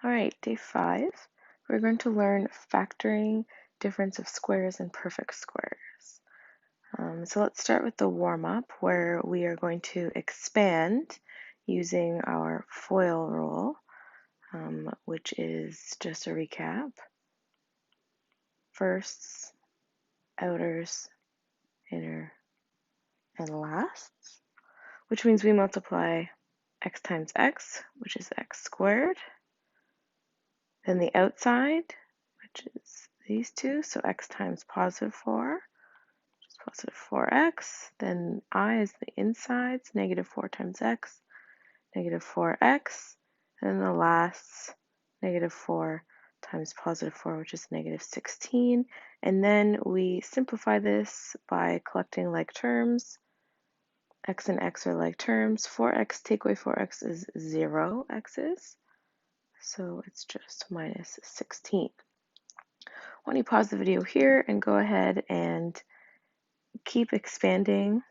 All right, day 5. We're going to learn factoring, difference of squares, and perfect squares. So let's start with the warm-up where we are going to expand using our FOIL rule, which is just a recap. Firsts, outers, inner, and lasts, which means we multiply x times x, which is x squared, then the outside, which is these two, so x times positive 4, which is positive 4x. Then I is the insides, negative 4 times x, negative 4x. And then the last, negative 4 times positive 4, which is negative 16. And then we simplify this by collecting like terms. X and x are like terms. 4x take away 4x is 0 x's. So it's just minus 16. Why don't you pause the video here and go ahead and keep expanding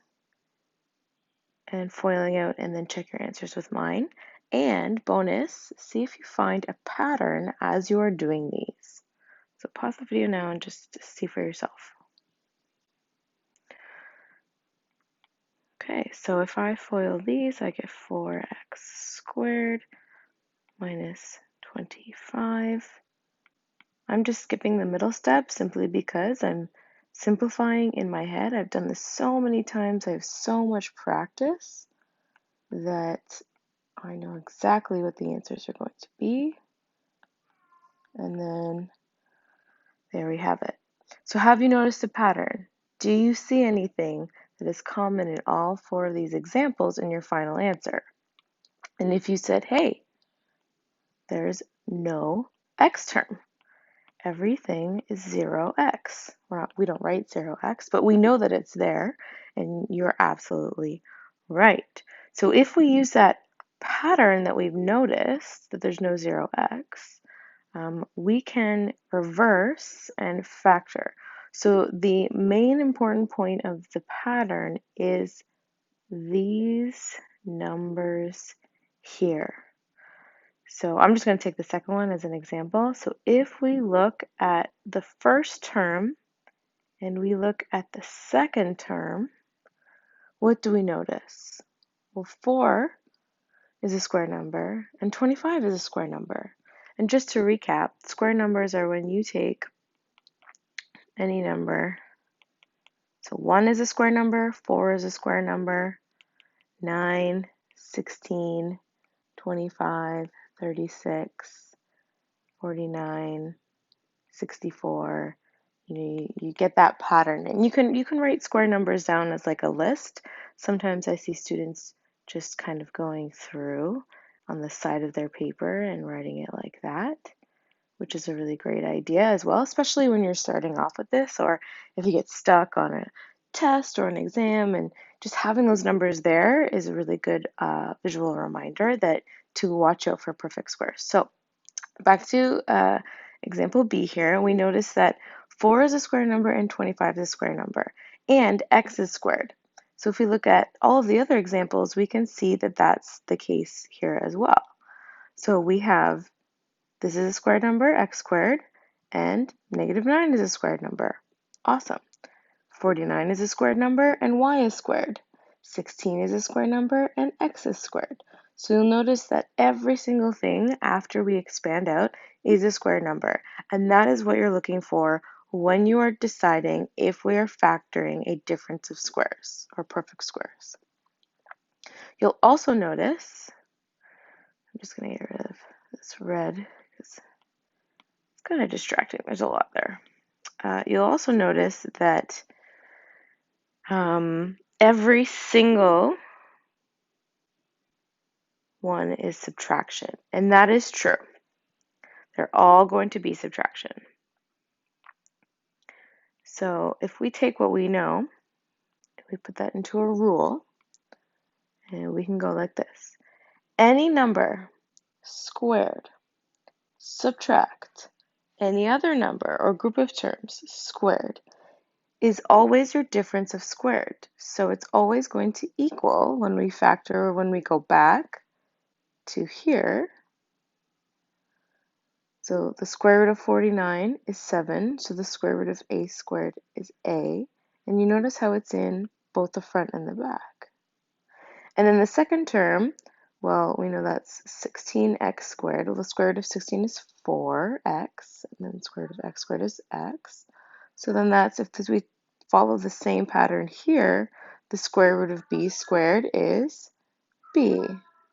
and foiling out and then check your answers with mine. And bonus, see if you find a pattern as you are doing these. So pause the video now and just see for yourself. Okay, so if I FOIL these, I get 4x squared minus 25. I'm just skipping the middle step simply because I'm simplifying in my head. I've done this so many times. I have so much practice that I know exactly what the answers are going to be. And then there we have it. So have you noticed a pattern? Do you see anything that is common in all 4 of these examples in your final answer? And if you said, hey, there's no x term. Everything is 0x. We don't write 0x, but we know that it's there, and you're absolutely right. So if we use that pattern that we've noticed, that there's no 0x, we can reverse and factor. So the main important point of the pattern is these numbers here. So I'm just going to take the second one as an example. So if we look at the first term and we look at the second term, what do we notice? Well, 4 is a square number and 25 is a square number. And just to recap, square numbers are when you take any number. So 1 is a square number, 4 is a square number, 9, 16, 25, 36, 49, 64. You get that pattern, and you can write square numbers down as like a list. Sometimes I see students just kind of going through on the side of their paper and writing it like that, which is a really great idea as well, especially when you're starting off with this, or if you get stuck on a test or an exam, and just having those numbers there is a really good visual reminder that to watch out for perfect squares. So back to example B here, we notice that 4 is a square number and 25 is a square number, and x is squared. So if we look at all of the other examples, we can see that that's the case here as well. So we have, this is a square number, x squared, and negative 9 is a squared number. Awesome. 49 is a squared number and y is squared. 16 is a square number and x is squared. So you'll notice that every single thing after we expand out is a square number. And that is what you're looking for when you are deciding if we are factoring a difference of squares or perfect squares. You'll also notice, I'm just going to get rid of this red because it's kind of distracting. There's a lot there. You'll also notice that every single one is subtraction, and that is true. They're all going to be subtraction. So if we take what we know, we put that into a rule, and we can go like this. Any number squared, subtract any other number or group of terms squared is always your difference of squared. So it's always going to equal, when we factor or when we go back to here, So the square root of 49 is 7, so the square root of a squared is a. And you notice how it's in both the front and the back. And then the second term, well, we know that's 16x squared. Well, the square root of 16 is 4x, and then the square root of x squared is x. So then that's, if we follow the same pattern here, the square root of b squared is b.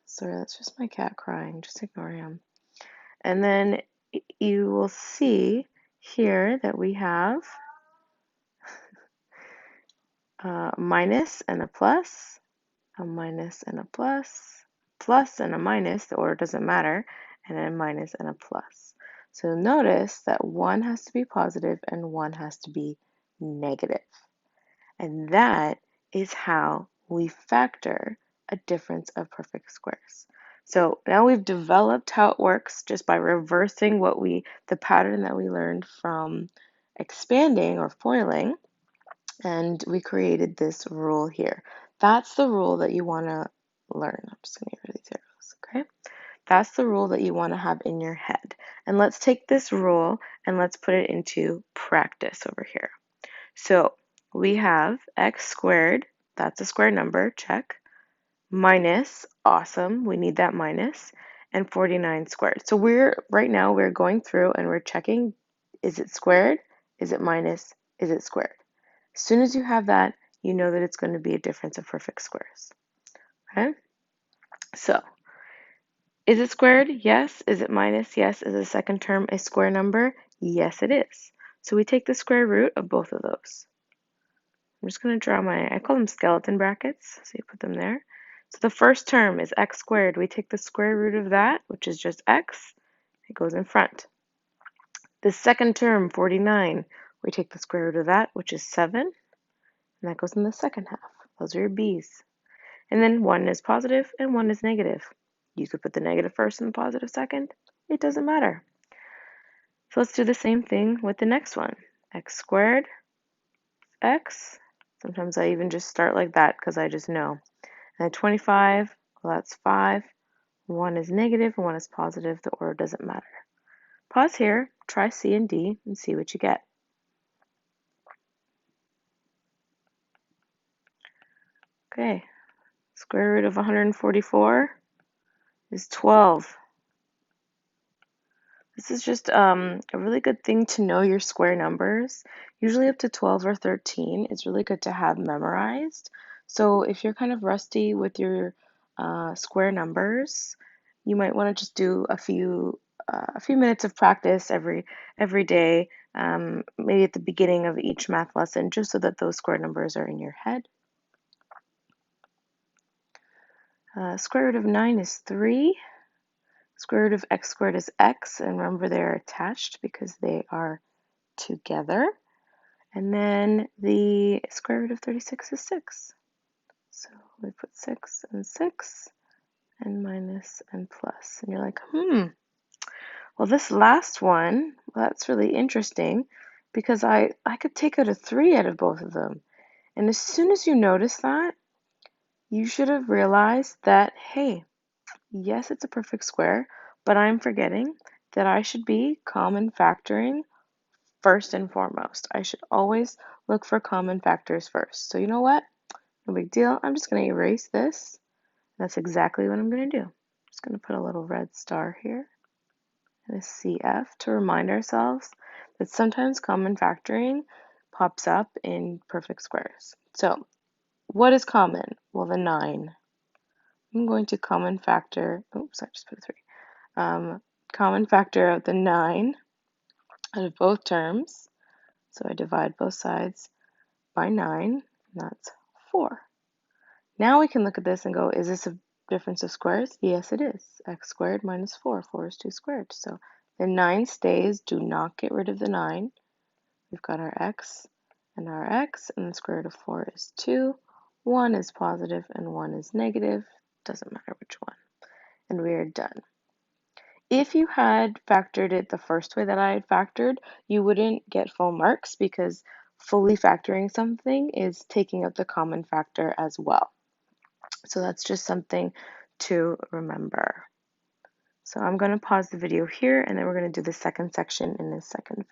Sorry, that's just my cat crying. Just ignore him. And then you will see here that we have a minus and a plus, a minus and a plus, plus and a minus, the order doesn't matter, and then a minus and a plus. So notice that one has to be positive and one has to be negative. And that is how we factor a difference of perfect squares. So now we've developed how it works just by reversing the pattern that we learned from expanding or FOILing, and we created this rule here. That's the rule that you want to learn. I'm just going to get rid of these arrows, okay? That's the rule that you want to have in your head. And let's take this rule and let's put it into practice over here. So we have x squared, that's a square number, check, minus, awesome, we need that minus, and 49 squared. So right now we're going through and we're checking, is it squared, is it minus, is it squared? As soon as you have that, you know that it's going to be a difference of perfect squares. Okay? So, is it squared? Yes. Is it minus? Yes. Is the second term a square number? Yes, it is. So we take the square root of both of those. I'm just going to draw I call them skeleton brackets, so you put them there. So the first term is x squared. We take the square root of that, which is just x. It goes in front. The second term, 49, we take the square root of that, which is 7, and that goes in the second half. Those are your b's. And then one is positive and one is negative. You could put the negative first and the positive second. It doesn't matter. So let's do the same thing with the next one. X squared, x. Sometimes I even just start like that because I just know. And 25, well, that's 5. One is negative and one is positive. The order doesn't matter. Pause here, try C and D, and see what you get. Okay, square root of 144 is 12. This is just a really good thing to know your square numbers. Usually up to 12 or 13 is really good to have memorized. So if you're kind of rusty with your square numbers, you might want to just do a few minutes of practice every day, maybe at the beginning of each math lesson, just so that those square numbers are in your head. Square root of 9 is 3. Square root of x squared is x, and remember they're attached because they are together. And then the square root of 36 is 6. So we put 6 and minus and plus. And you're like, well, this last one, well, that's really interesting because I could take out a 3 out of both of them. And as soon as you notice that, you should have realized that, hey, yes, it's a perfect square, but I'm forgetting that I should be common factoring first and foremost. I should always look for common factors first. So you know what? No big deal. I'm just going to erase this. That's exactly what I'm going to do. I'm just going to put a little red star here and a CF to remind ourselves that sometimes common factoring pops up in perfect squares. So what is common? Well, the 9. I'm going to common factor, oops, I just put a 3. Common factor out the 9 out of both terms. So I divide both sides by 9, and that's 4. Now we can look at this and go, is this a difference of squares? Yes, it is. X squared minus 4. 4 is 2 squared. So the 9 stays. Do not get rid of the 9. We've got our x, and the square root of 4 is 2. 1 is positive and 1 is negative. Doesn't matter which one. And we are done. If you had factored it the first way that I had factored, you wouldn't get full marks because fully factoring something is taking out the common factor as well. So that's just something to remember. So I'm going to pause the video here and then we're going to do the second section in a second.